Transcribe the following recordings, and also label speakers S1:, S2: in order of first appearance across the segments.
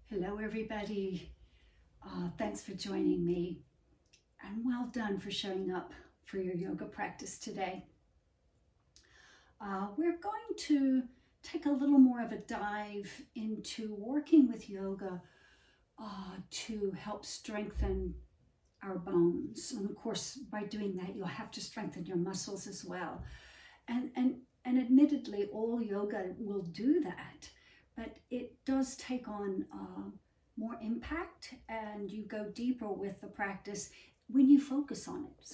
S1: Hello everybody, thanks for joining me and well done for showing up for your yoga practice today. We're going to take a little more of a dive into working with yoga to help strengthen our bones. And of course, by doing that, you'll have to strengthen your muscles as well. And admittedly, all yoga will do that, but it does take on more impact, and you go deeper with the practice when you focus on it.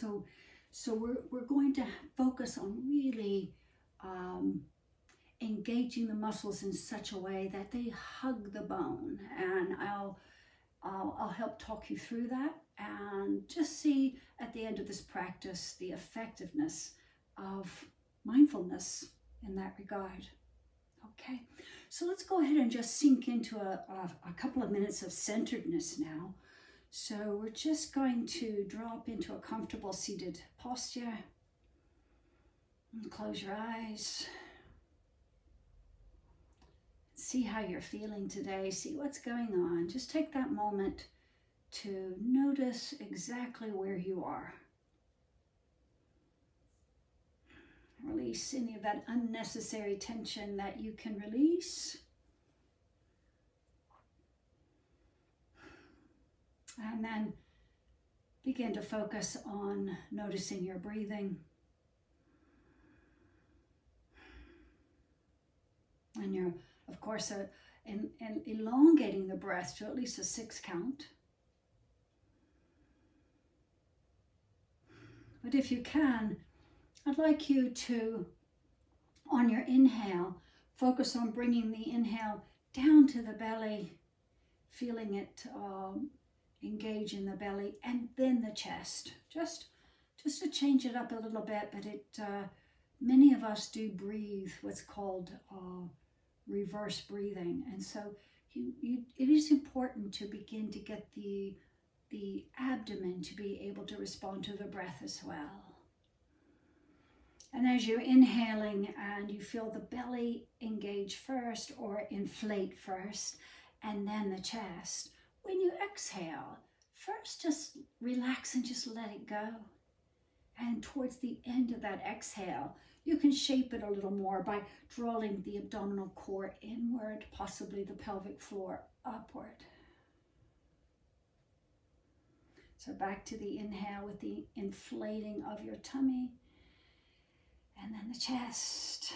S1: So we're going to focus on really engaging the muscles in such a way that they hug the bone, and I'll help talk you through that and just see at the end of this practice the effectiveness of mindfulness in that regard. Okay, so let's go ahead and just sink into a couple of minutes of centeredness now. So we're just going to drop into a comfortable seated posture. And close your eyes. See how you're feeling today. See what's going on. Just take that moment to notice exactly where you are. Release any of that unnecessary tension that you can release. And then begin to focus on noticing your breathing. And you're, of course, elongating the breath to at least a 6 count. But if you can, I'd like you to, on your inhale, focus on bringing the inhale down to the belly, feeling it engage in the belly, and then the chest. Just to change it up a little bit, but many of us do breathe what's called reverse breathing, and so it is important to begin to get the abdomen to be able to respond to the breath as well. And as you're inhaling and you feel the belly engage first or inflate first, and then the chest, when you exhale, first just relax and just let it go. And towards the end of that exhale, you can shape it a little more by drawing the abdominal core inward, possibly the pelvic floor upward. So back to the inhale with the inflating of your tummy. And then the chest,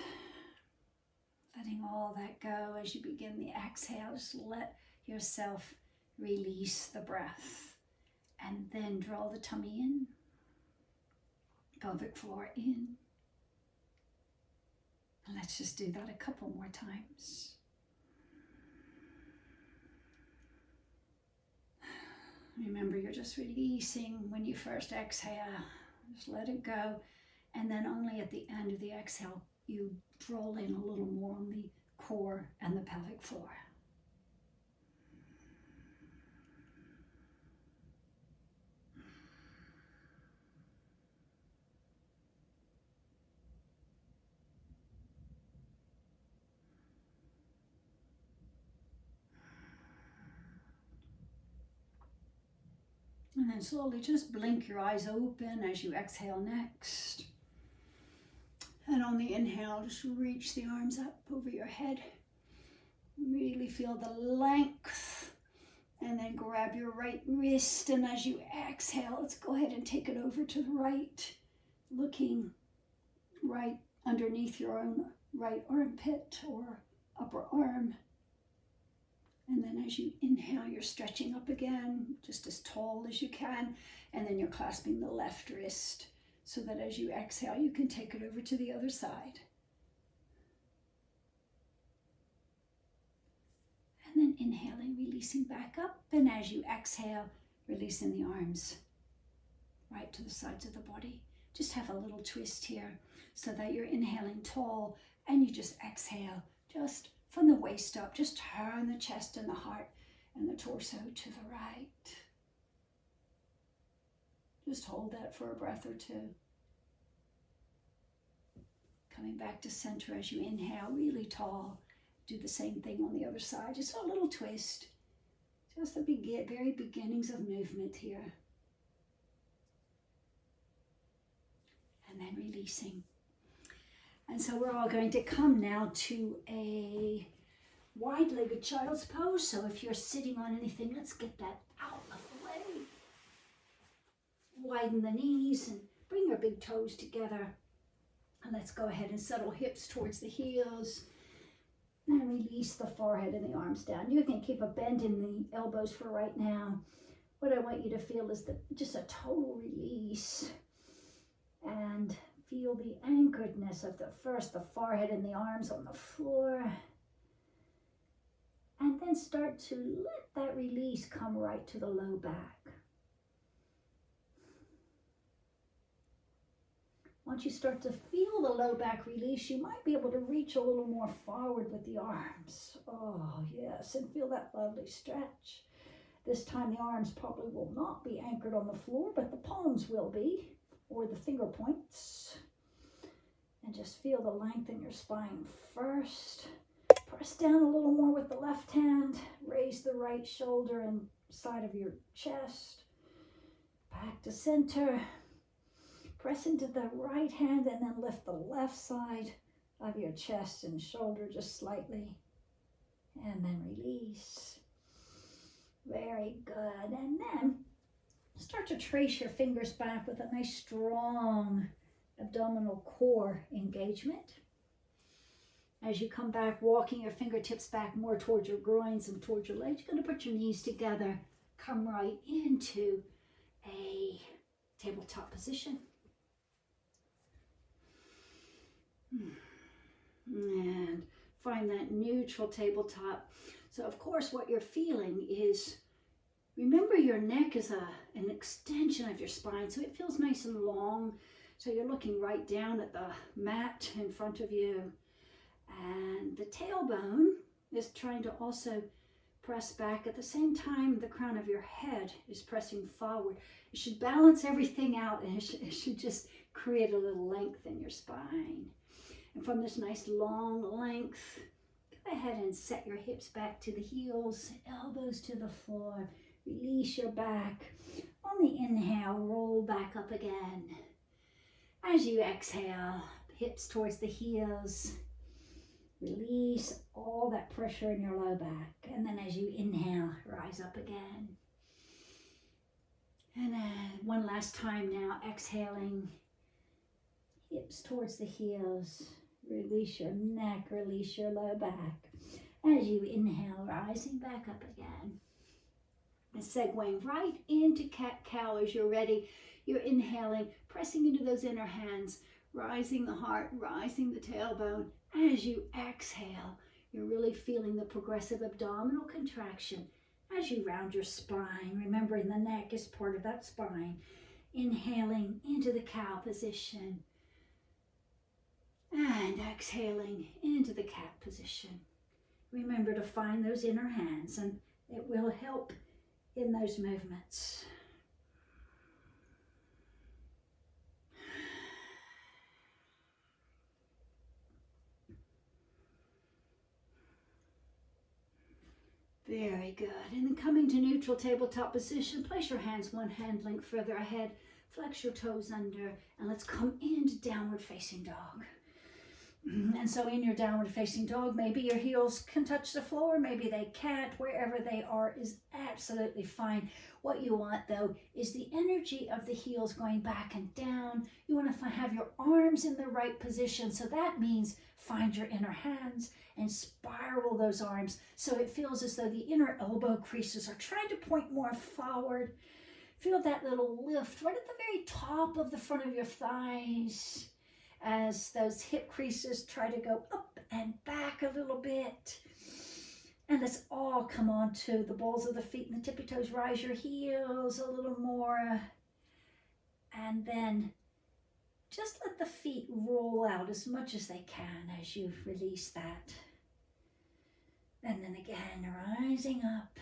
S1: letting all that go as you begin the exhale. Just let yourself release the breath. And then draw the tummy in, pelvic floor in. And let's just do that a couple more times. Remember, you're just releasing when you first exhale. Just let it go. And then only at the end of the exhale, you draw in a little more on the core and the pelvic floor. And then slowly just blink your eyes open as you exhale next. And on the inhale, just reach the arms up over your head. Really feel the length. And then grab your right wrist. And as you exhale, let's go ahead and take it over to the right. Looking right underneath your own right armpit or upper arm. And then as you inhale, you're stretching up again, just as tall as you can. And then you're clasping the left wrist so that as you exhale, you can take it over to the other side. And then inhaling, releasing back up. And as you exhale, releasing the arms right to the sides of the body. Just have a little twist here so that you're inhaling tall and you just exhale just from the waist up. Just turn the chest and the heart and the torso to the right. Just hold that for a breath or two. Coming back to center as you inhale, really tall. Do the same thing on the other side, just a little twist. Just the very beginnings of movement here. And then releasing. And so we're all going to come now to a wide-legged child's pose. So if you're sitting on anything, let's get that out of the way. Widen the knees and bring your big toes together. And let's go ahead and settle hips towards the heels. And release the forehead and the arms down. You can keep a bend in the elbows for right now. What I want you to feel is just a total release. And feel the anchoredness of the forehead and the arms on the floor. And then start to let that release come right to the low back. Once you start to feel the low back release, you might be able to reach a little more forward with the arms. Oh, yes, and feel that lovely stretch. This time the arms probably will not be anchored on the floor, but the palms will be, or the finger points. And just feel the length in your spine first. Press down a little more with the left hand. Raise the right shoulder and side of your chest. Back to center. Press into the right hand and then lift the left side of your chest and shoulder just slightly. And then release. Very good. And then start to trace your fingers back with a nice strong abdominal core engagement. As you come back, walking your fingertips back more towards your groins and towards your legs, you're going to put your knees together. Come right into a tabletop position. And find that neutral tabletop. So of course what you're feeling is, remember your neck is an extension of your spine, so it feels nice and long. So you're looking right down at the mat in front of you. And the tailbone is trying to also press back. At the same time, the crown of your head is pressing forward. It should balance everything out, and it should just create a little length in your spine. And from this nice long length, go ahead and set your hips back to the heels, elbows to the floor. Release your back. On the inhale, roll back up again. As you exhale, hips towards the heels. Release all that pressure in your low back. And then as you inhale, rise up again. And then one last time now, exhaling. Hips towards the heels. Release your neck, release your low back. As you inhale, rising back up again. And segueing right into cat-cow as you're ready. You're inhaling, pressing into those inner hands, rising the heart, rising the tailbone. As you exhale, you're really feeling the progressive abdominal contraction as you round your spine, remembering the neck is part of that spine. Inhaling into the cow position. And exhaling into the cat position. Remember to find those inner hands, and it will help in those movements. Very good. And then coming to neutral tabletop position, place your hands one hand length further ahead, flex your toes under, and let's come into downward facing dog. And so in your downward facing dog, maybe your heels can touch the floor, maybe they can't. Wherever they are is absolutely fine. What you want though is the energy of the heels going back and down. You want to have your arms in the right position. So that means find your inner hands and spiral those arms so it feels as though the inner elbow creases are trying to point more forward. Feel that little lift right at the very top of the front of your thighs, as those hip creases try to go up and back a little bit. And let's all come on to the balls of the feet and the tippy toes. Rise your heels a little more. And then just let the feet roll out as much as they can as you release that. And then again, rising up.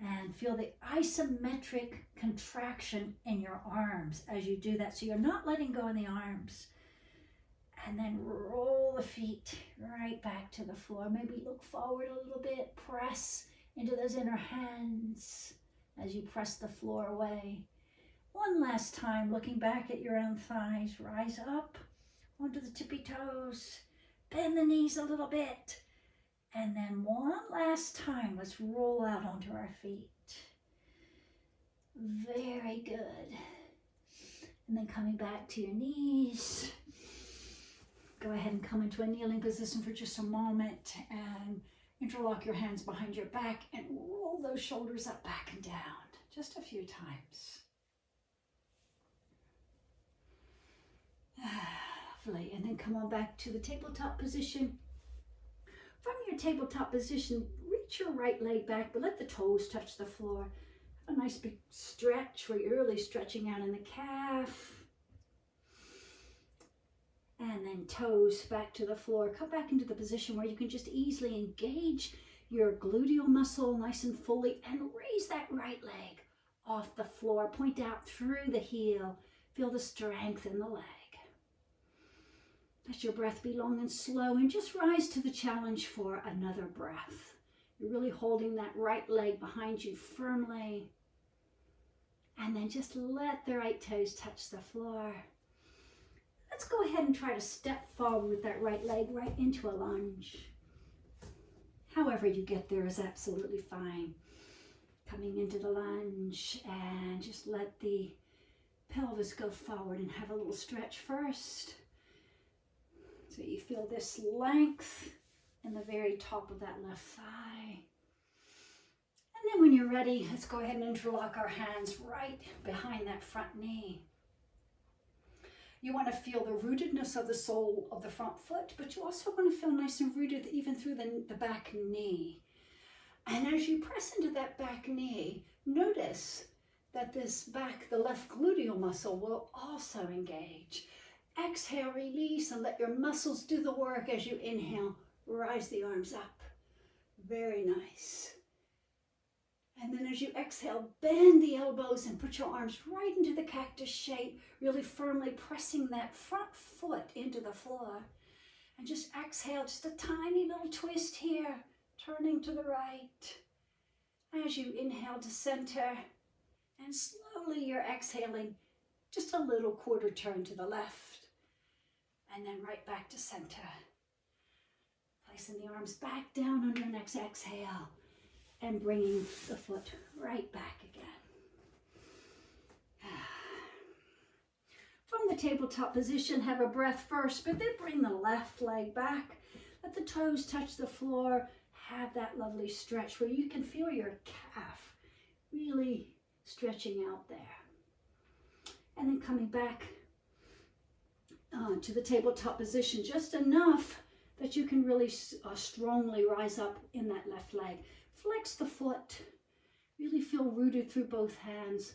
S1: And feel the isometric contraction in your arms as you do that. So you're not letting go in the arms. And then roll the feet right back to the floor. Maybe look forward a little bit. Press into those inner hands as you press the floor away. One last time, looking back at your own thighs, rise up onto the tippy toes, bend the knees a little bit, and then one last time, let's roll out onto our feet. Very good. And then coming back to your knees, go ahead and come into a kneeling position for just a moment and interlock your hands behind your back and roll those shoulders up, back and down, just a few times. Lovely. And then come on back to the tabletop position. From your tabletop position, reach your right leg back, but let the toes touch the floor. Have a nice big stretch where you're really stretching out in the calf. And then toes back to the floor. Come back into the position where you can just easily engage your gluteal muscle nice and fully and raise that right leg off the floor. Point out through the heel. Feel the strength in the leg. Let your breath be long and slow and just rise to the challenge for another breath. You're really holding that right leg behind you firmly. And then just let the right toes touch the floor. Let's go ahead and try to step forward with that right leg right into a lunge. However you get there is absolutely fine. Coming into the lunge and just let the pelvis go forward and have a little stretch first. So you feel this length in the very top of that left thigh. And then when you're ready, let's go ahead and interlock our hands right behind that front knee. You want to feel the rootedness of the sole of the front foot, but you also want to feel nice and rooted even through the back knee. And as you press into that back knee, notice that this back, the left gluteal muscle, will also engage. Exhale, release, and let your muscles do the work as you inhale. Rise the arms up. Very nice. And then as you exhale, bend the elbows and put your arms right into the cactus shape, really firmly pressing that front foot into the floor. And just exhale, just a tiny little twist here, turning to the right. As you inhale to center, and slowly you're exhaling, just a little quarter turn to the left. And then right back to center. Placing the arms back down on your next exhale. And bringing the foot right back again. From the tabletop position, have a breath first, but then bring the left leg back. Let the toes touch the floor. Have that lovely stretch where you can feel your calf really stretching out there. And then coming back to the tabletop position, just enough that you can really strongly rise up in that left leg. Flex the foot, really feel rooted through both hands.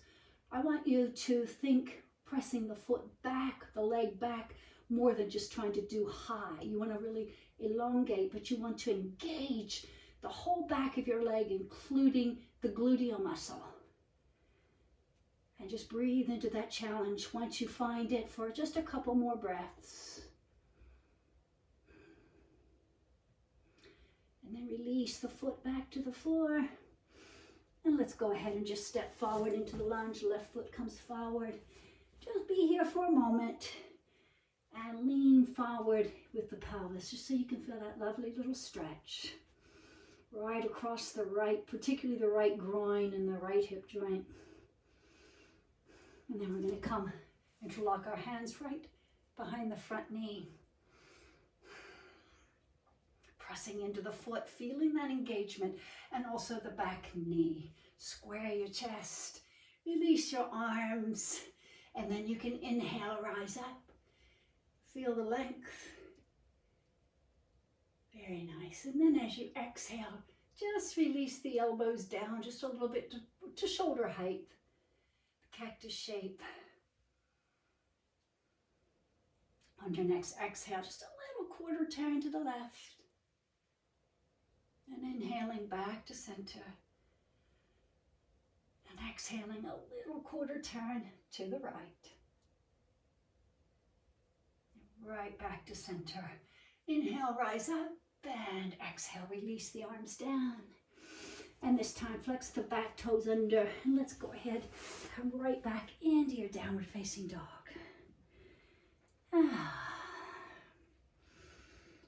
S1: I want you to think pressing the foot back, the leg back, more than just trying to do high. You want to really elongate, but you want to engage the whole back of your leg, including the gluteal muscle. And just breathe into that challenge once you find it for just a couple more breaths. And then release the foot back to the floor. And let's go ahead and just step forward into the lunge. Left foot comes forward. Just be here for a moment and lean forward with the pelvis, just so you can feel that lovely little stretch right across the right, particularly the right groin and the right hip joint. And then we're going to come interlock our hands right behind the front knee. Pressing into the foot, feeling that engagement, and also the back knee. Square your chest, release your arms, and then you can inhale, rise up. Feel the length. Very nice. And then as you exhale, just release the elbows down just a little bit to shoulder height. The cactus shape. On your next exhale, just a little quarter turn to the left. And inhaling back to center. And exhaling a little quarter turn to the right. Right back to center. Inhale, rise up, and exhale, release the arms down. And this time, flex the back toes under. And let's go ahead, come right back into your downward facing dog.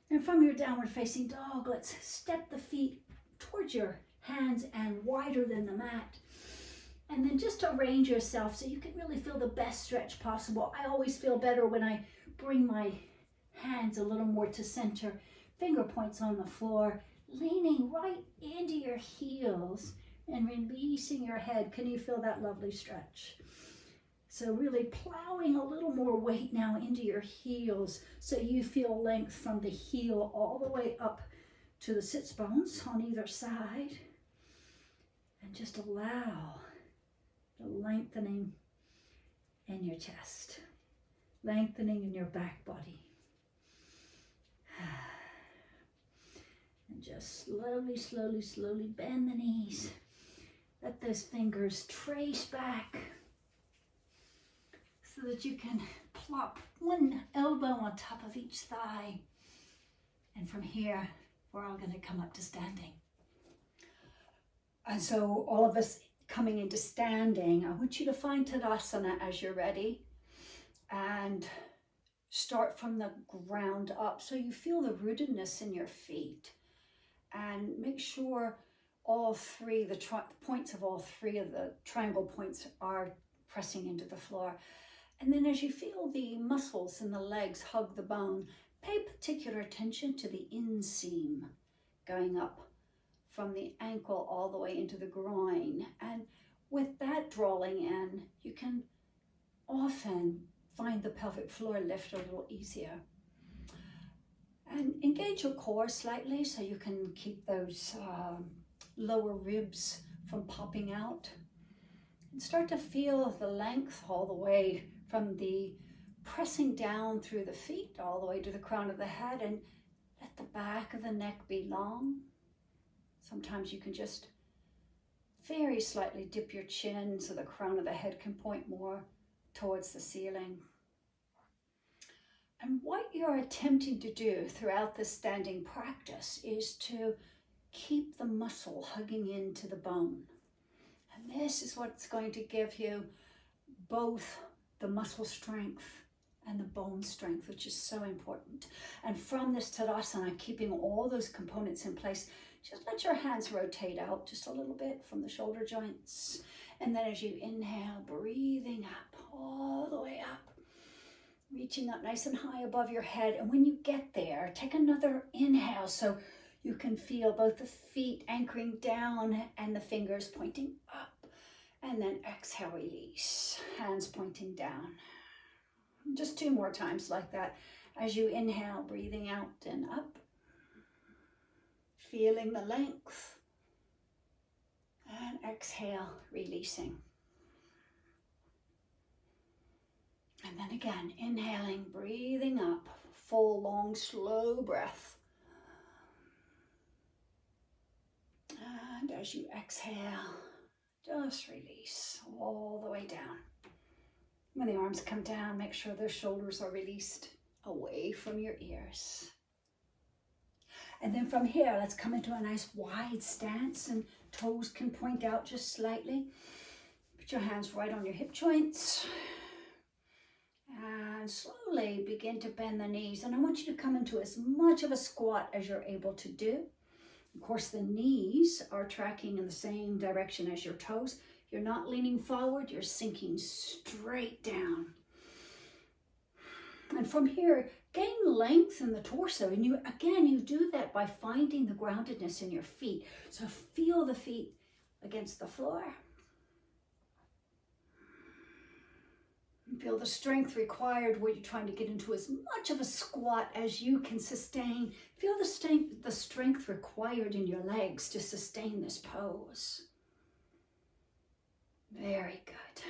S1: And from your downward facing dog, let's step the feet towards your hands and wider than the mat. And then just arrange yourself so you can really feel the best stretch possible. I always feel better when I bring my hands a little more to center, finger points on the floor, leaning right into your heels and releasing your head. Can you feel that lovely stretch? So really plowing a little more weight now into your heels so you feel length from the heel all the way up to the sits bones on either side. And just allow the lengthening in your chest, lengthening in your back body. And just slowly, slowly, slowly bend the knees. Let those fingers trace back so that you can plop one elbow on top of each thigh. And from here, we're all going to come up to standing. And so all of us coming into standing, I want you to find Tadasana as you're ready and start from the ground up so you feel the rootedness in your feet. And make sure all three, the points of all three of the triangle points are pressing into the floor. And then as you feel the muscles in the legs hug the bone, pay particular attention to the inseam going up from the ankle all the way into the groin. And with that drawing in, you can often find the pelvic floor lift a little easier. And engage your core slightly so you can keep those lower ribs from popping out. And start to feel the length all the way from the pressing down through the feet all the way to the crown of the head, and let the back of the neck be long. Sometimes you can just very slightly dip your chin so the crown of the head can point more towards the ceiling. And what you're attempting to do throughout this standing practice is to keep the muscle hugging into the bone. And this is what's going to give you both the muscle strength and the bone strength, which is so important. And from this Tadasana, keeping all those components in place, just let your hands rotate out just a little bit from the shoulder joints. And then as you inhale, breathing up, all the way up, reaching up nice and high above your head. And when you get there, take another inhale so you can feel both the feet anchoring down and the fingers pointing up. And then exhale, release, hands pointing down. Just 2 more times like that. As you inhale, breathing out and up. Feeling the length. And exhale, releasing. And then again, inhaling, breathing up. Full, long, slow breath. And as you exhale, just release all the way down. When the arms come down, make sure the shoulders are released away from your ears. And then from here, let's come into a nice wide stance, and toes can point out just slightly. Put your hands right on your hip joints. And slowly begin to bend the knees. And I want you to come into as much of a squat as you're able to do. Of course, the knees are tracking in the same direction as your toes. You're not leaning forward, you're sinking straight down. And from here, gain length in the torso. And you do that by finding the groundedness in your feet. So feel the feet against the floor. Feel the strength required where you're trying to get into as much of a squat as you can sustain. Feel the strength required in your legs to sustain this pose. Very good.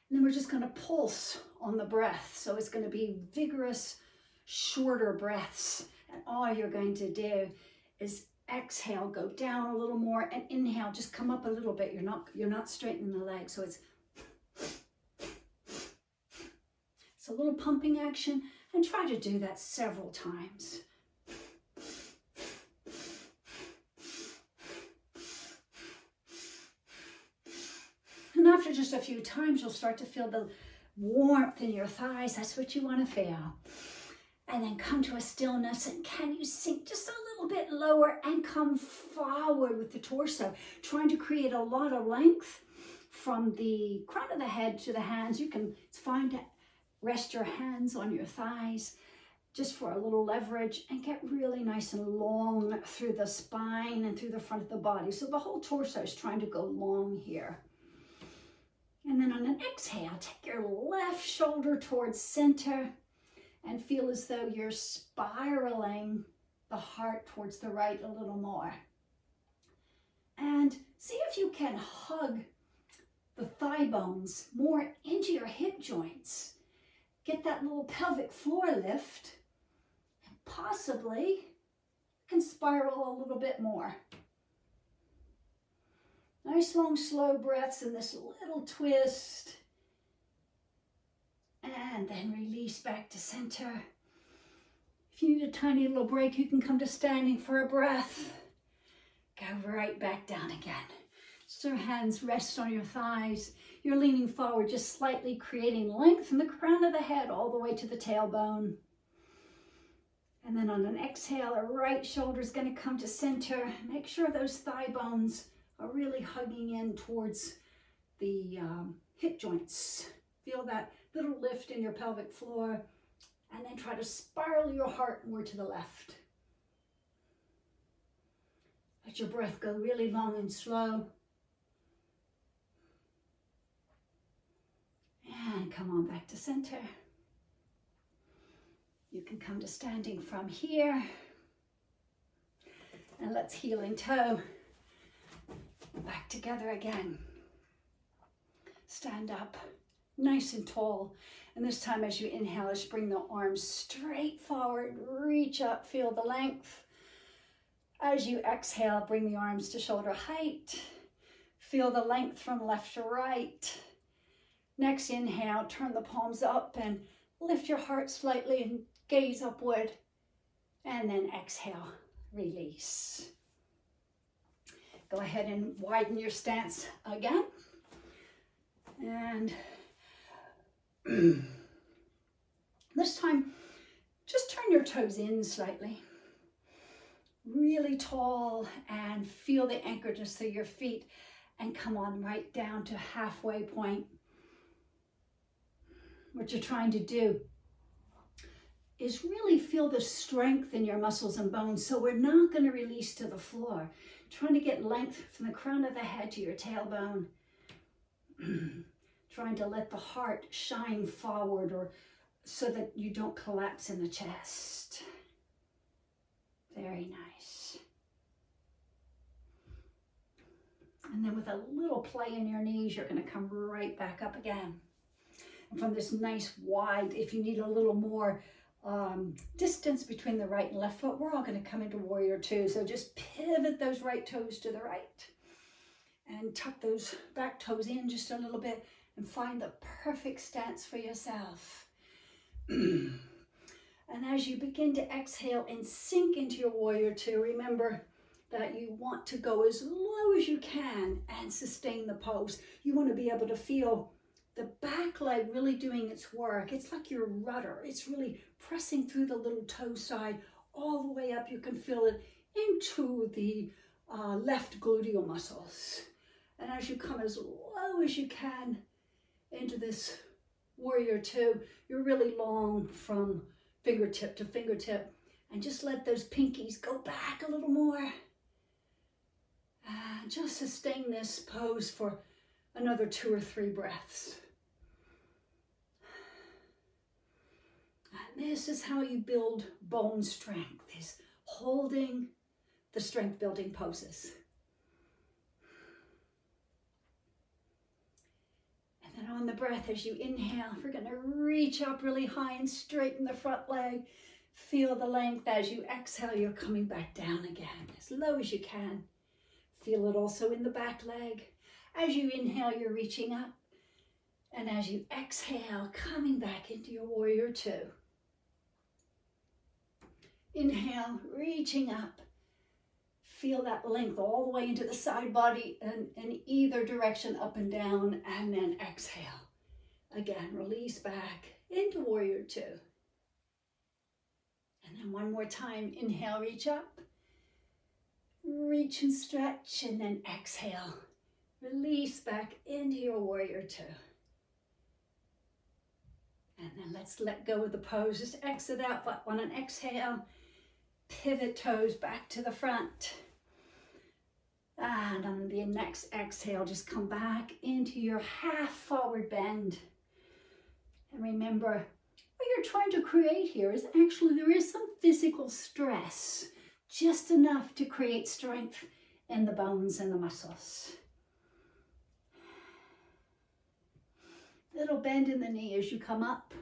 S1: And then we're just going to pulse on the breath. So it's going to be vigorous, shorter breaths. And all you're going to do is exhale, go down a little more, and inhale, just come up a little bit. You're not straightening the legs. So it's a little pumping action, and try to do that several times. after just a few times, you'll start to feel the warmth in your thighs. That's what you want to feel. And then come to a stillness, and can you sink just a little bit lower and come forward with the torso, trying to create a lot of length from the crown of the head to the hands. It's fine to rest your hands on your thighs just for a little leverage, and get really nice and long through the spine and through the front of the body. So the whole torso is trying to go long here. And then on an exhale, take your left shoulder towards center and feel as though you're spiraling the heart towards the right a little more. And see if you can hug the thigh bones more into your hip joints. Get that little pelvic floor lift, and possibly you can spiral a little bit more. Nice long slow breaths in this little twist. And then release back to center. If you need a tiny little break, you can come to standing for a breath. Go right back down again. So your hands rest on your thighs. You're leaning forward, just slightly creating length from the crown of the head all the way to the tailbone. And then on an exhale, our right shoulder is going to come to center. Make sure those thigh bones are really hugging in towards the hip joints. Feel that little lift in your pelvic floor, and then try to spiral your heart more to the left. Let your breath go really long and slow. And come on back to center. You can come to standing from here. And let's heel and toe back together again. Stand up nice and tall. And this time as you inhale, just bring the arms straight forward, reach up, feel the length. As you exhale, bring the arms to shoulder height. Feel the length from left to right. Next inhale, turn the palms up and lift your heart slightly and gaze upward. And then exhale, release. Go ahead and widen your stance again. And this time, just turn your toes in slightly. Really tall, and feel the anchoredness through your feet, and come on right down to halfway point. What you're trying to do is really feel the strength in your muscles and bones, so we're not going to release to the floor. Trying to get length from the crown of the head to your tailbone. Trying to let the heart shine forward, or so that you don't collapse in the chest. Very nice. And then with a little play in your knees, you're going to come right back up again. And from this nice wide, if you need a little more distance between the right and left foot, we're all going to come into warrior two. So just pivot those right toes to the right and tuck those back toes in just a little bit and find the perfect stance for yourself. And as you begin to exhale and sink into your warrior two, remember that you want to go as low as you can and sustain the pose. You want to be able to feel the back leg really doing its work. It's like your rudder. It's really pressing through the little toe side all the way up. You can feel it into the left gluteal muscles. And as you come as low as you can into this warrior two, you're really long from fingertip to fingertip. And just let those pinkies go back a little more. And just sustain this pose for another 2 or 3 breaths. And this is how you build bone strength, is holding the strength building poses. And then on the breath, as you inhale, we're going to reach up really high and straighten the front leg. Feel the length. As you exhale, you're coming back down again, as low as you can. Feel it also in the back leg. As you inhale, you're reaching up. And as you exhale, coming back into your warrior two. Inhale, reaching up. Feel that length all the way into the side body and in either direction, up and down, and then exhale. Again, release back into warrior two. And then one more time, inhale, reach up. Reach and stretch, and then exhale. Release back into your warrior two. And then let's let go of the pose. Just exit out, but on an exhale, pivot toes back to the front. And on the next exhale, just come back into your half forward bend. And remember, what you're trying to create here is actually there is some physical stress, just enough to create strength in the bones and the muscles. Little bend in the knee as you come up.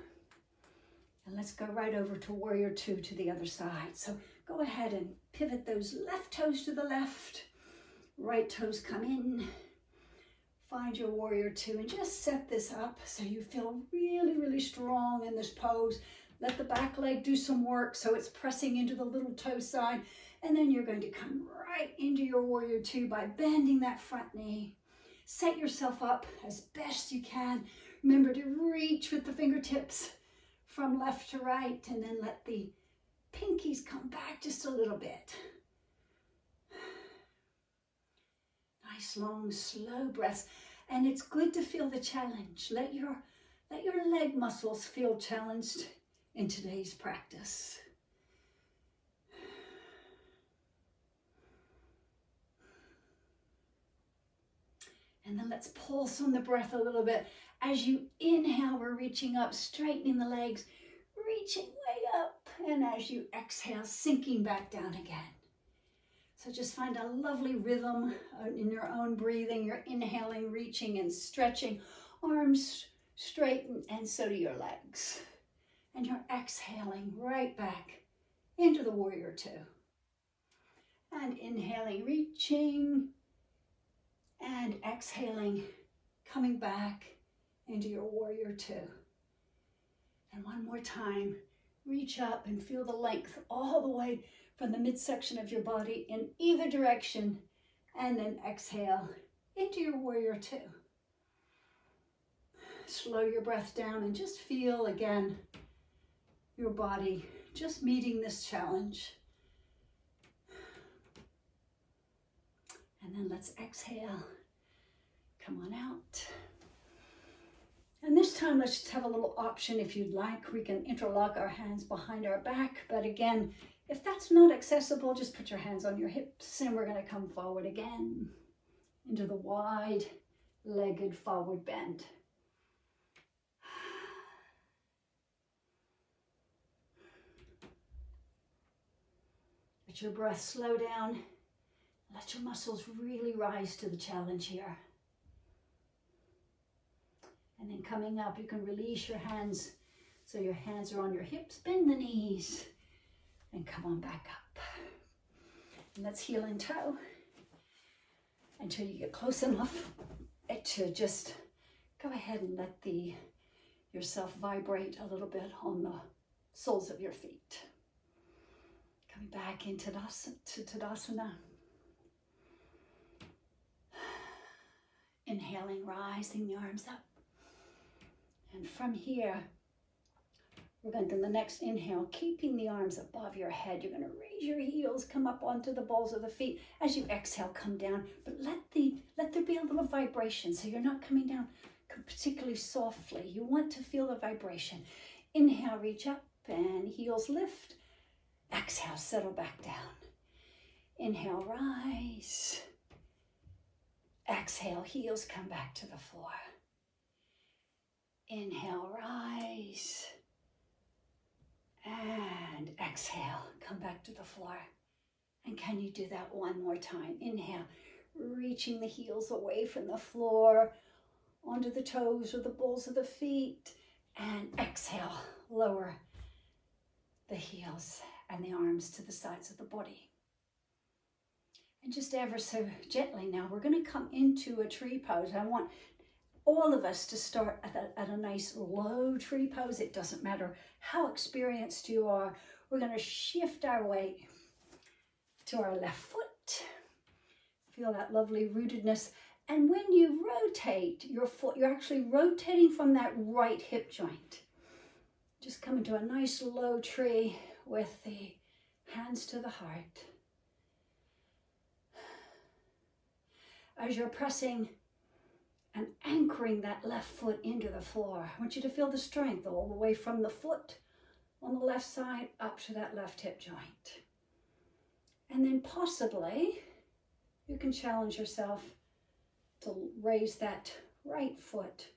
S1: And let's go right over to warrior two to the other side. So go ahead and pivot those left toes to the left. Right toes come in. Find your warrior two and just set this up so you feel really, really strong in this pose. Let the back leg do some work so it's pressing into the little toe side. And then you're going to come right into your warrior two by bending that front knee. Set yourself up as best you can. Remember to reach with the fingertips from left to right, and then let the pinkies come back just a little bit. Nice, long, slow breaths. And it's good to feel the challenge. Let your leg muscles feel challenged in today's practice. And then let's pulse on the breath a little bit. As you inhale, we're reaching up, straightening the legs, reaching way up. And as you exhale, sinking back down again. So just find a lovely rhythm in your own breathing. You're inhaling, reaching and stretching, arms straighten, and so do your legs. And you're exhaling right back into the warrior two. And inhaling, reaching, and exhaling, coming back into your warrior two. And one more time, reach up and feel the length all the way from the midsection of your body in either direction, and then exhale into your warrior two. Slow your breath down and just feel again your body just meeting this challenge. And then let's exhale. Come on out. And this time, let's just have a little option if you'd like. We can interlock our hands behind our back. But again, if that's not accessible, just put your hands on your hips and we're going to come forward again into the wide-legged forward bend. Let your breath slow down. Let your muscles really rise to the challenge here. And then coming up, you can release your hands so your hands are on your hips. Bend the knees and come on back up. And let's heel and toe until you get close enough to just go ahead and let yourself vibrate a little bit on the soles of your feet. Coming back into Tadasana. Inhaling, rising the arms up. And from here, we're going to do the next inhale, keeping the arms above your head. You're going to raise your heels, come up onto the balls of the feet. As you exhale, come down, but let there be a little vibration. So you're not coming down particularly softly. You want to feel the vibration. Inhale, reach up and heels lift. Exhale, settle back down. Inhale, rise. Exhale, heels come back to the floor. Inhale, rise. And exhale, come back to the floor. And can you do that one more time? Inhale, reaching the heels away from the floor, onto the toes or the balls of the feet. And exhale, lower the heels and the arms to the sides of the body. And just ever so gently now, we're going to come into a tree pose. I want all of us to start at a nice low tree pose. It doesn't matter how experienced you are. We're going to shift our weight to our left foot Feel that lovely rootedness. And when you rotate your foot, you're actually rotating from that right hip joint. Just come into a nice low tree with the hands to the heart. As you're pressing and anchoring that left foot into the floor, I want you to feel the strength all the way from the foot on the left side up to that left hip joint. And then possibly you can challenge yourself to raise that right foot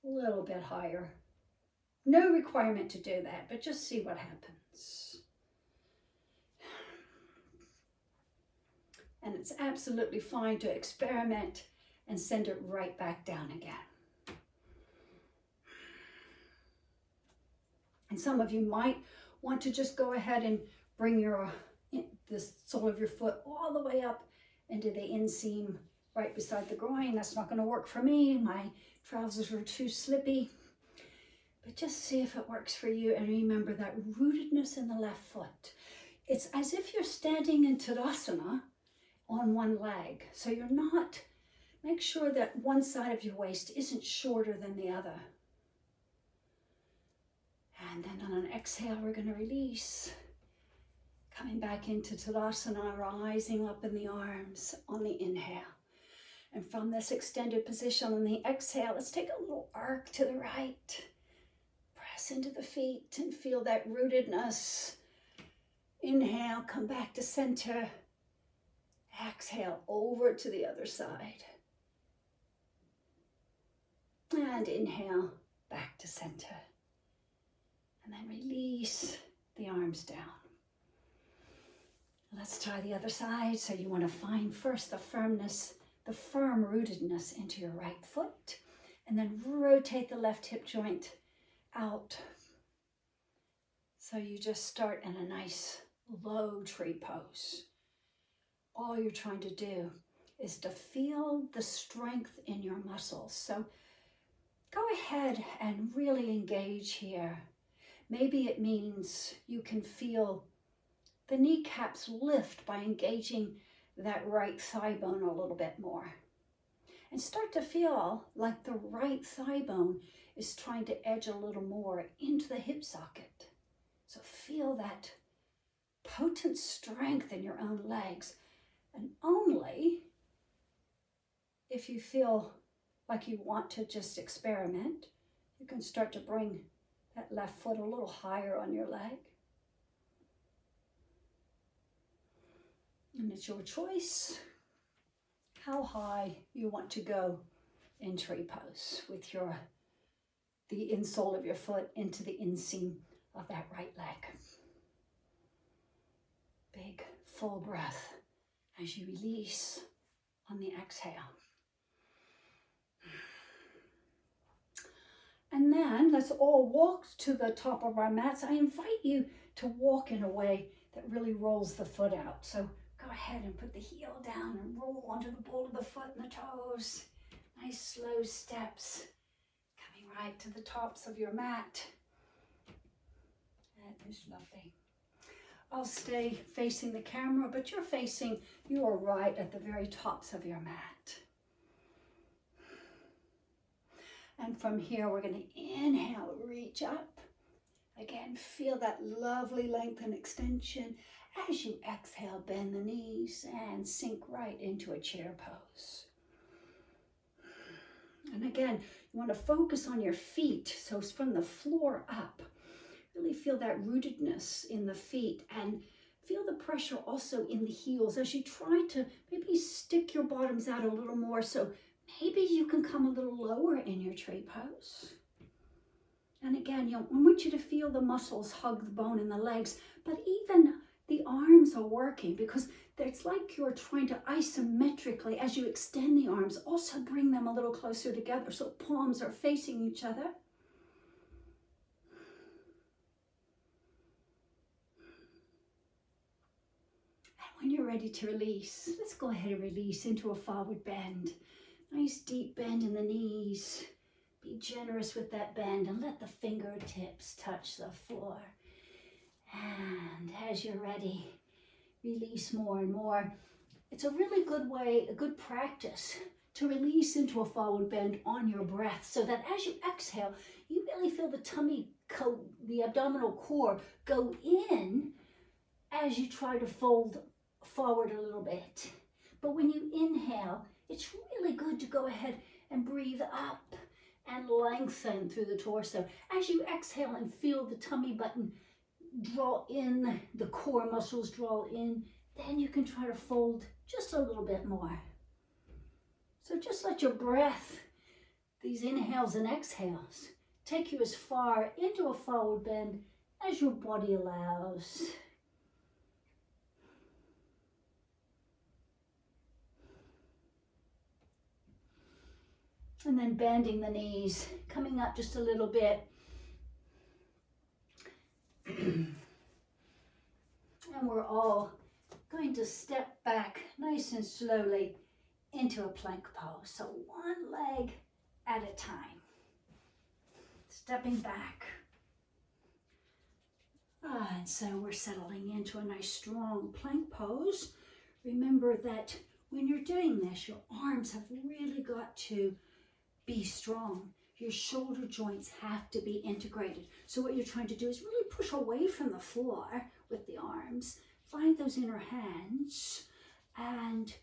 S1: a little bit higher. No requirement to do that, but just see what happens. And it's absolutely fine to experiment and send it right back down again. And some of you might want to just go ahead and bring the sole of your foot all the way up into the inseam right beside the groin. That's not going to work for me. My trousers are too slippy. But just see if it works for you, and remember that rootedness in the left foot. It's as if you're standing in Tadasana on one leg. So you're not, make sure that one side of your waist isn't shorter than the other. And then on an exhale, we're going to release. Coming back into Tadasana, rising up in the arms on the inhale. And from this extended position on the exhale, let's take a little arc to the right. Press into the feet and feel that rootedness. Inhale, come back to center. Exhale, over to the other side. And inhale, back to center. And then release the arms down. Let's try the other side. So you want to find first the firmness, the firm rootedness into your right foot. And then rotate the left hip joint out. So you just start in a nice low tree pose. All you're trying to do is to feel the strength in your muscles. So go ahead and really engage here. Maybe it means you can feel the kneecaps lift by engaging that right thigh bone a little bit more. And start to feel like the right thigh bone is trying to edge a little more into the hip socket. So feel that potent strength in your own legs. And only if you feel like you want to just experiment, you can start to bring that left foot a little higher on your leg. And it's your choice how high you want to go in tree pose with the insole of your foot into the inseam of that right leg. Big full breath as you release on the exhale. And then let's all walk to the top of our mats. I invite you to walk in a way that really rolls the foot out. So go ahead and put the heel down and roll onto the ball of the foot and the toes. Nice slow steps. Coming right to the tops of your mat. That is lovely. I'll stay facing the camera, but you are right at the very tops of your mat. And from here, we're going to inhale, reach up. Again, feel that lovely length and extension. As you exhale, bend the knees and sink right into a chair pose. And again, you want to focus on your feet. So it's from the floor up. Really feel that rootedness in the feet and feel the pressure also in the heels as you try to maybe stick your bottoms out a little more. So maybe you can come a little lower in your tree pose. And again, I want you to feel the muscles hug the bone in the legs, but even the arms are working because it's like you're trying to isometrically, as you extend the arms, also bring them a little closer together so palms are facing each other. When you're ready to release, let's go ahead and release into a forward bend. Nice deep bend in the knees. Be generous with that bend and let the fingertips touch the floor. And as you're ready, release more and more. it's a really good way, a good practice to release into a forward bend on your breath, so that as you exhale, you really feel the tummy, the abdominal core go in as you try to fold forward a little bit. But when you inhale, it's really good to go ahead and breathe up and lengthen through the torso. As you exhale and feel the tummy button draw in, the core muscles draw in, then you can try to fold just a little bit more. So just let your breath, these inhales and exhales, take you as far into a forward bend as your body allows. And then bending the knees, coming up just a little bit. And we're all going to step back nice and slowly into a plank pose. So one leg at a time. Stepping back. And so we're settling into a nice strong plank pose. Remember that when you're doing this, your arms have really got to be strong. Your shoulder joints have to be integrated. So what you're trying to do is really push away from the floor with the arms. Find those inner hands and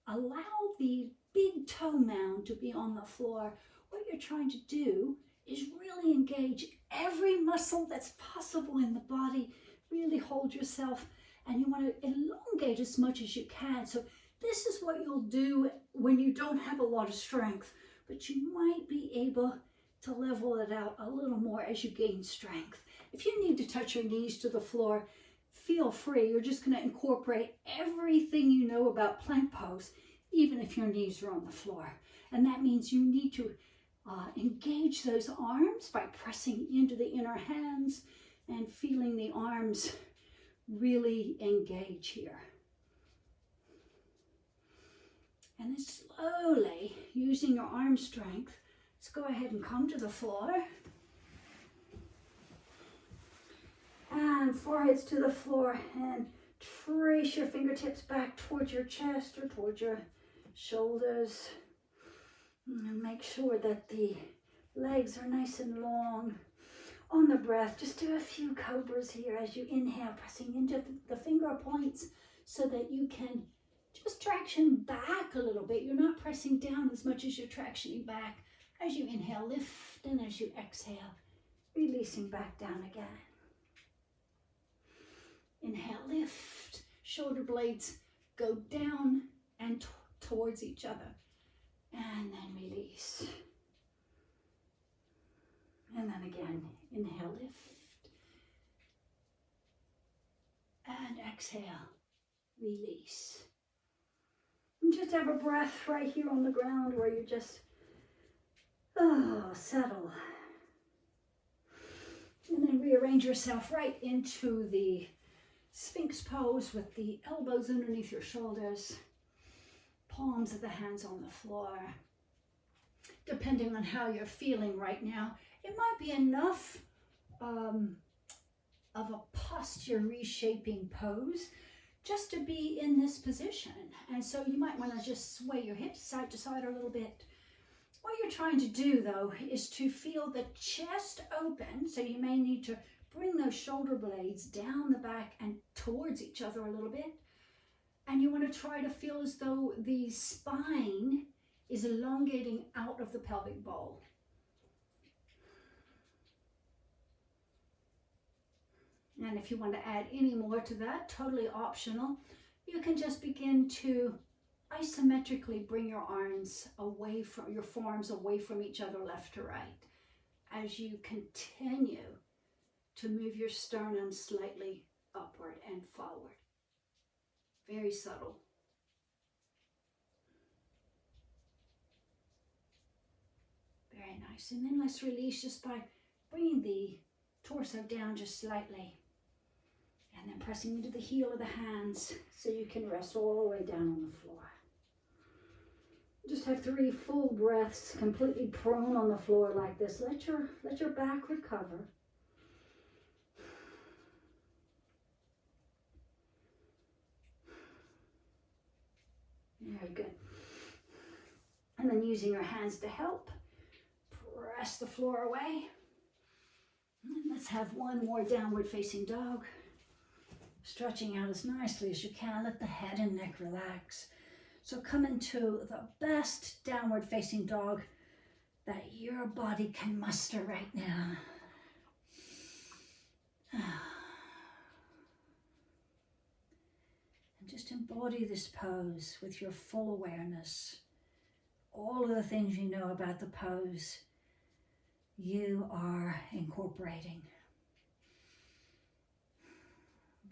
S1: allow the big toe mound to be on the floor. What you're trying to do is really engage every muscle that's possible in the body. Really hold yourself, and you want to elongate as much as you can. So this is what you'll do when you don't have a lot of strength, but you might be able to level it out a little more as you gain strength. If you need to touch your knees to the floor, feel free. You're just going to incorporate everything you know about plank pose, even if your knees are on the floor. And that means you need to engage those arms by pressing into the inner hands and feeling the arms really engage here. And then slowly, using your arm strength, let's go ahead and come to the floor. And foreheads to the floor, and trace your fingertips back towards your chest or towards your shoulders. And make sure that the legs are nice and long. On the breath, just do a few cobras here as you inhale, pressing into the finger points so that you can just traction back a little bit. You're not pressing down as much as you're tractioning back. As you inhale, lift, and as you exhale, releasing back down again. Inhale, lift, shoulder blades go down and towards each other. And then release. And then again, inhale, lift. And exhale, release. And just have a breath right here on the ground where you just, settle. And then rearrange yourself right into the Sphinx pose with the elbows underneath your shoulders. Palms of the hands on the floor. Depending on how you're feeling right now, it might be enough of a posture reshaping pose just to be in this position. And so you might want to just sway your hips side to side a little bit. What you're trying to do, though, is to feel the chest open. So you may need to bring those shoulder blades down the back and towards each other a little bit. And you want to try to feel as though the spine is elongating out of the pelvic bowl. And if you want to add any more to that, totally optional, you can just begin to isometrically bring your arms away from, your forearms away from each other left to right, as you continue to move your sternum slightly upward and forward. Very subtle. Very nice. And then let's release just by bringing the torso down just slightly. And then pressing into the heel of the hands so you can rest all the way down on the floor. Just have 3 full breaths, completely prone on the floor like this. Let your back recover. Very good. And then using your hands to help, press the floor away. And let's have one more downward facing dog. Stretching out as nicely as you can. Let the head and neck relax. So come into the best downward facing dog that your body can muster right now. And just embody this pose with your full awareness. All of the things you know about the pose, you are incorporating.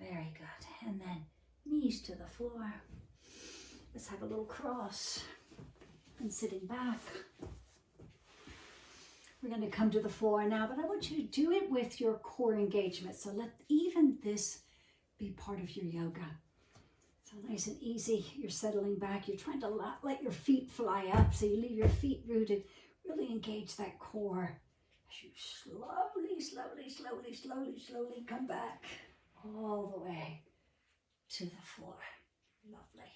S1: Very good. And then knees to the floor. Let's have a little cross and sitting back. We're going to come to the floor now, but I want you to do it with your core engagement. So let even this be part of your yoga. So nice and easy. You're settling back. You're trying to let your feet fly up. So you leave your feet rooted. Really engage that core. As you slowly come back all the way to the floor. Lovely.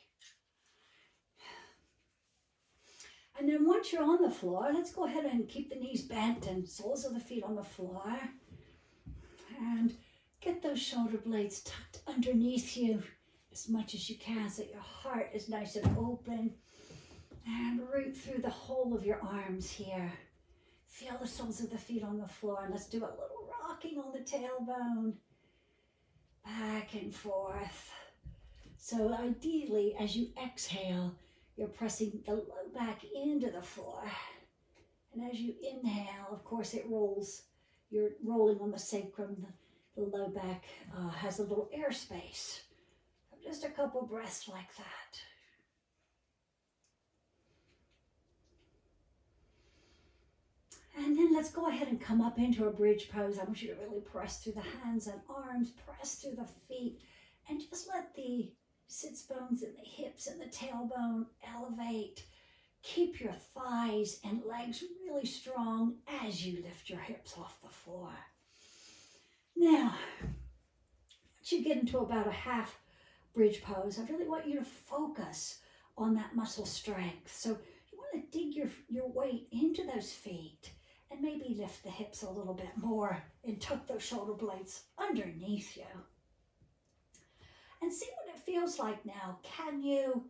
S1: And then once you're on the floor, let's go ahead and keep the knees bent and soles of the feet on the floor. And get those shoulder blades tucked underneath you as much as you can so your heart is nice and open. And root through the whole of your arms here. Feel the soles of the feet on the floor. And let's do a little rocking on the tailbone. Back and forth. So ideally, as you exhale, you're pressing the low back into the floor. And as you inhale, of course, it rolls. You're rolling on the sacrum. The low back has a little air space. Just a couple breaths like that. And then let's go ahead and come up into a bridge pose. I want you to really press through the hands and arms, press through the feet, and just let the sits bones and the hips and the tailbone elevate. Keep your thighs and legs really strong as you lift your hips off the floor. Now, once you get into about a half bridge pose, I really want you to focus on that muscle strength. So you want to dig your weight into those feet and maybe lift the hips a little bit more and tuck those shoulder blades underneath you. And see what it feels like now. Can you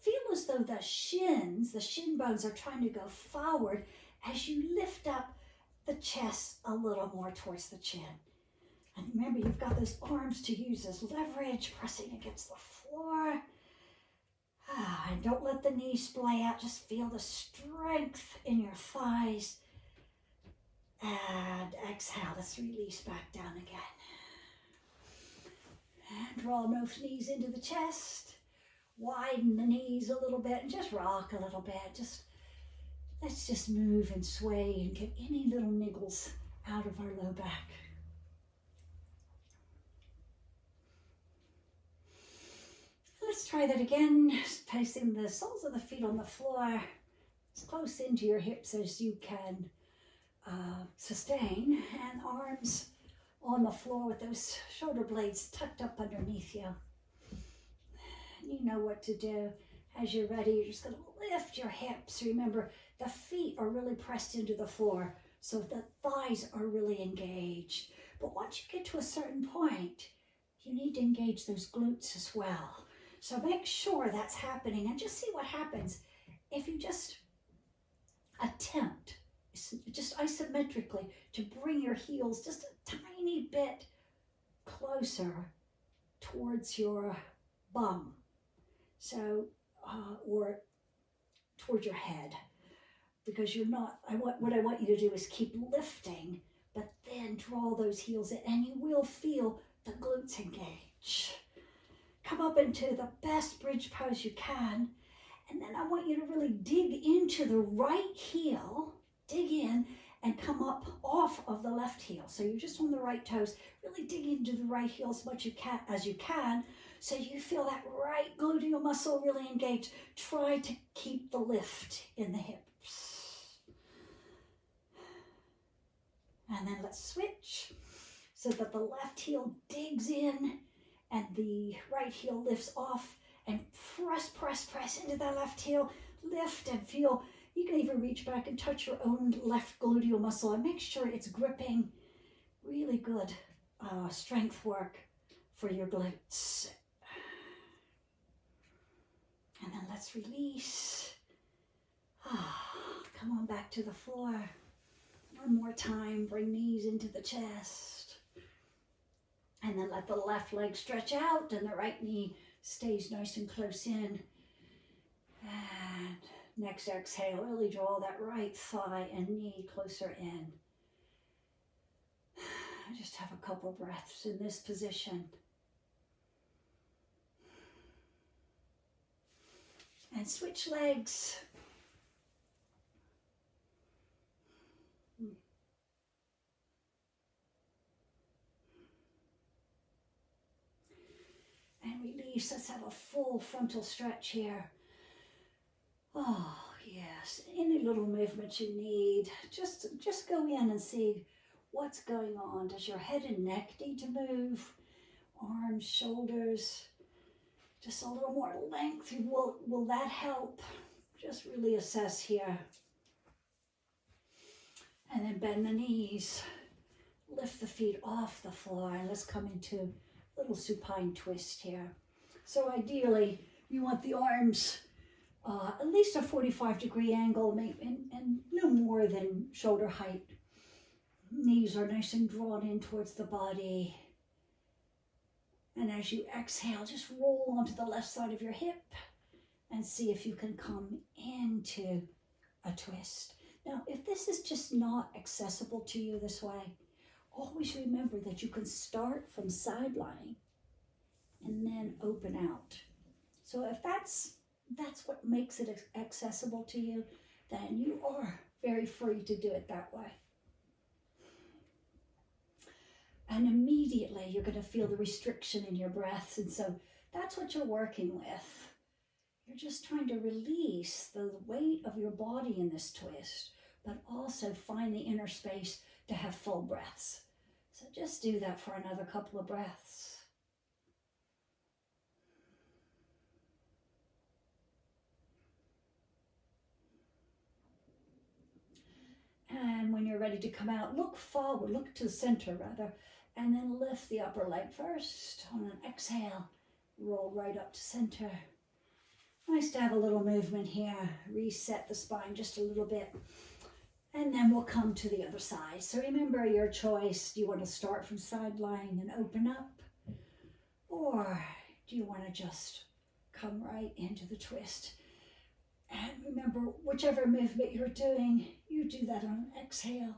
S1: feel as though the shin bones are trying to go forward as you lift up the chest a little more towards the chin? And remember, you've got those arms to use as leverage, pressing against the floor. And don't let the knees splay out. Just feel the strength in your thighs. And exhale, let's release back down again. And draw those knees into the chest. Widen the knees a little bit and just rock a little bit. Let's just move and sway and get any little niggles out of our low back. Let's try that again. Placing the soles of the feet on the floor as close into your hips as you can sustain, and arms on the floor with those shoulder blades tucked up underneath you. You know what to do. As you're ready, you're just going to lift your hips. Remember, the feet are really pressed into the floor, so the thighs are really engaged. But once you get to a certain point, you need to engage those glutes as well. So make sure that's happening and just see what happens if you just attempt, just isometrically, to bring your heels just a tiny bit closer towards your bum. So, or towards your head, because you're not, what I want you to do is keep lifting, but then draw those heels in, and you will feel the glutes engage. Come up into the best bridge pose you can, and then I want you to really dig into the right heel, dig in, and come up off of the left heel. So you're just on the right toes, really dig into the right heel as much as you can, so you feel that right gluteal muscle really engaged. Try to keep the lift in the hips. And then let's switch so that the left heel digs in and the right heel lifts off, and press breast press into that left heel. Lift and feel. You can even reach back and touch your own left gluteal muscle and make sure it's gripping. Really good strength work for your glutes. And then let's release. Come on back to the floor. One more time, bring knees into the chest. And then let the left leg stretch out and the right knee stays nice and close in. And next exhale, really draw that right thigh and knee closer in. Just have a couple breaths in this position. And switch legs. And release. Let's have a full frontal stretch here. Oh, yes. Any little movement you need. Just go in and see what's going on. Does your head and neck need to move? Arms, shoulders. Just a little more length. Will that help? Just really assess here. And then bend the knees. Lift the feet off the floor. And let's come into a little supine twist here. So ideally, you want the arms at least a 45-degree angle and no more than shoulder height. Knees are nice and drawn in towards the body. And as you exhale, just roll onto the left side of your hip and see if you can come into a twist. Now, if this is just not accessible to you this way, always remember that you can start from side lying and then open out. So if that's what makes it accessible to you, then you are very free to do it that way. And immediately you're going to feel the restriction in your breath. And so that's what you're working with. You're just trying to release the weight of your body in this twist, but also find the inner space to have full breaths. So just do that for another couple of breaths. And when you're ready to come out, look forward, look to the center rather, and then lift the upper leg first. On an exhale, roll right up to center. Nice to have a little movement here. Reset the spine just a little bit. And then we'll come to the other side. So remember your choice. Do you want to start from side lying and open up? Or do you want to just come right into the twist? And remember, whichever movement you're doing, you do that on an exhale.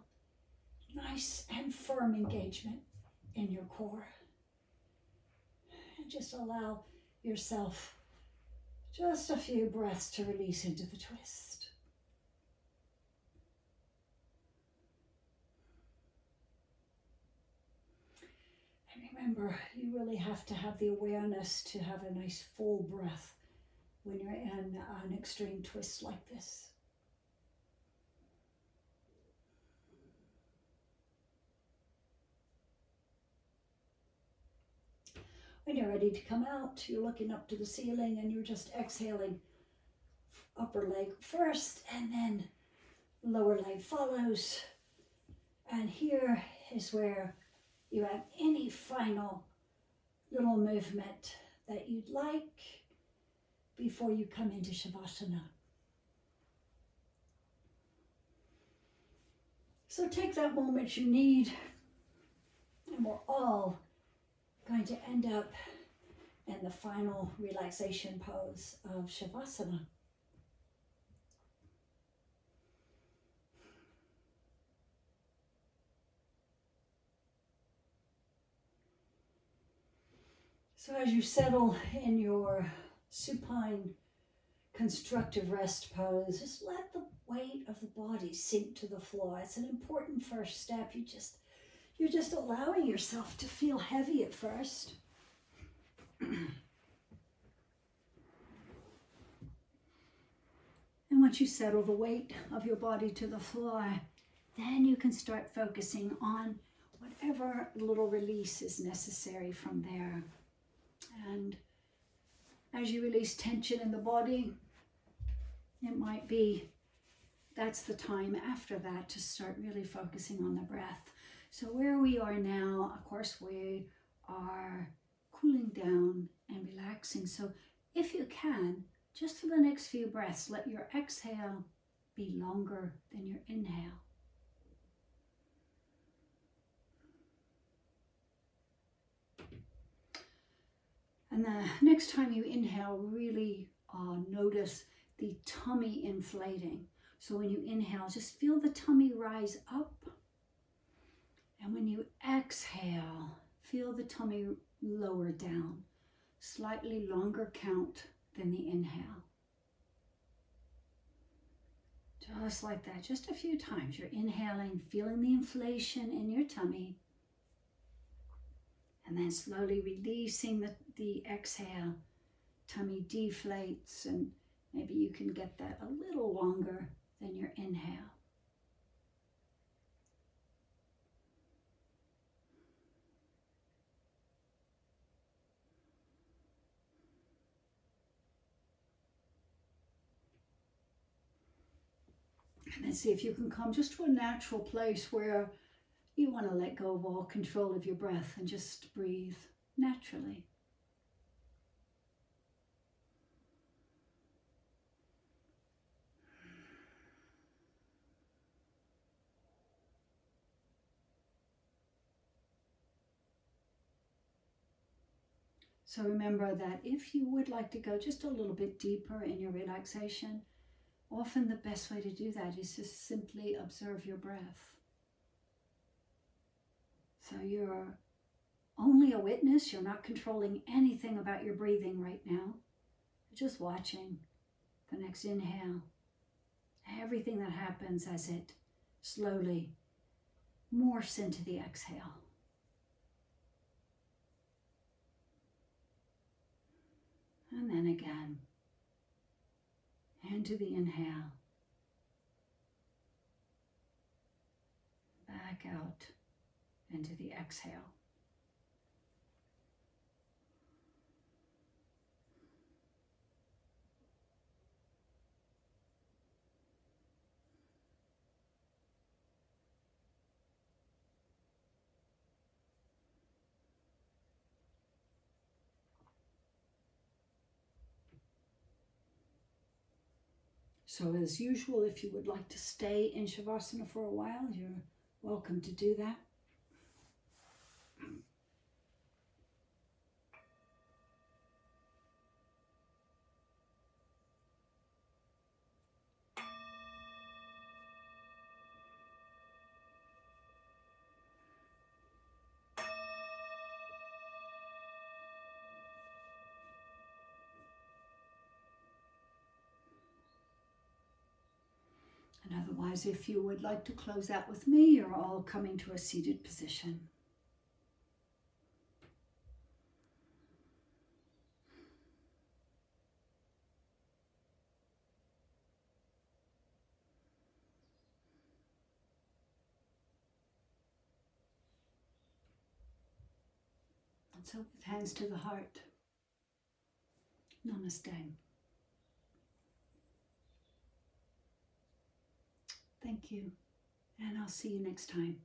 S1: Nice and firm engagement in your core. And just allow yourself just a few breaths to release into the twist. And remember, you really have to have the awareness to have a nice full breath when you're in an extreme twist like this. When you're ready to come out, you're looking up to the ceiling and you're just exhaling. Upper leg first and then lower leg follows. And here is where you have any final little movement that you'd like before you come into Shavasana. So take that moment you need, and we're all going to end up in the final relaxation pose of Shavasana. So as you settle in your supine constructive rest pose, just let the weight of the body sink to the floor. It's an important first step. You're just allowing yourself to feel heavy at first. And once you settle the weight of your body to the floor, then you can start focusing on whatever little release is necessary from there. And as you release tension in the body, it might be that's the time after that to start really focusing on the breath. So where we are now, of course, we are cooling down and relaxing. So if you can, just for the next few breaths, let your exhale be longer than your inhale. And the next time you inhale, really notice the tummy inflating. So when you inhale, just feel the tummy rise up. And when you exhale, feel the tummy lower down. Slightly longer count than the inhale. Just like that, just a few times. You're inhaling, feeling the inflation in your tummy. And then slowly releasing the exhale. Tummy deflates, and maybe you can get that a little longer than your inhale. And then see if you can come just to a natural place where you want to let go of all control of your breath and just breathe naturally. So remember that if you would like to go just a little bit deeper in your relaxation, often the best way to do that is just simply observe your breath. So you're only a witness. You're not controlling anything about your breathing right now. You're just watching the next inhale. Everything that happens as it slowly morphs into the exhale. And then again, into the inhale. Back out into the exhale. So as usual, if you would like to stay in Shavasana for a while, you're welcome to do that. And otherwise, if you would like to close out with me, you're all coming to a seated position. And so with hands to the heart, Namaste. Thank you, and I'll see you next time.